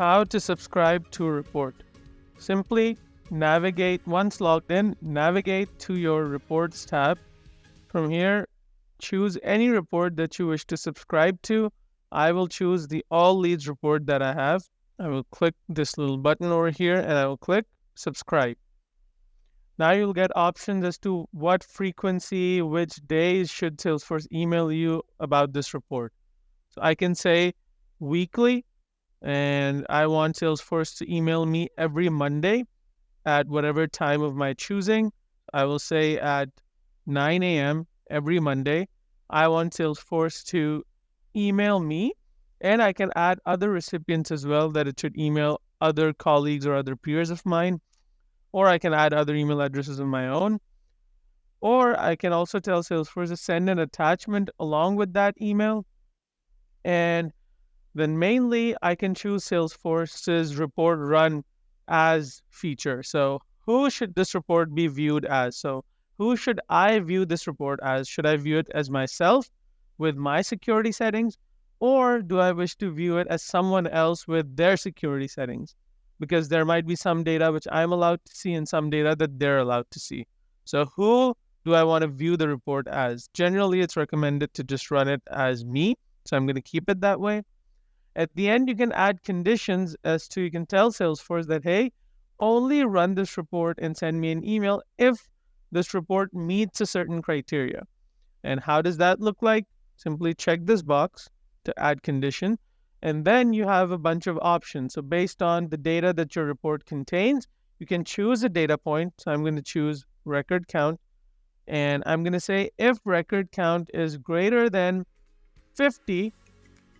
How to subscribe to a report. Simply navigate, once logged in, navigate to your reports tab. From here, choose any report that you wish to subscribe to. I will choose the all leads report that I have. I will click this little button over here and I will click subscribe. Now you'll get options as to what frequency, which days should Salesforce email you about this report. So I can say weekly, and I want Salesforce to email me every Monday at whatever time of my choosing. I will say at 9 a.m. every Monday. I want Salesforce to email me, and I can add other recipients as well, that it should email other colleagues or other peers of mine, or I can add other email addresses of my own. Or I can also tell Salesforce to send an attachment along with that email. And then mainly I can choose Salesforce's report run as feature. So who should this report be viewed as? So who should I view this report as? Should I view it as myself with my security settings? Or do I wish to view it as someone else with their security settings? Because there might be some data which I'm allowed to see and some data that they're allowed to see. So who do I want to view the report as? Generally, it's recommended to just run it as me. So I'm going to keep it that way. At the end, you can add conditions as to, you can tell Salesforce that, hey, only run this report and send me an email if this report meets a certain criteria. And how does that look like? Simply check this box to add condition. And then you have a bunch of options. So based on the data that your report contains, you can choose a data point. So I'm going to choose record count. And I'm going to say if record count is greater than 50,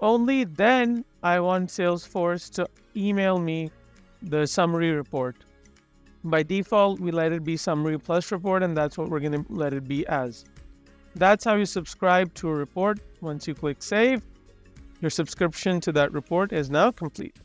only then I want Salesforce to email me the summary report. By default, we let it be summary plus report, and that's what we're going to let it be as. That's how you subscribe to a report. Once you click save, your subscription to that report is now complete.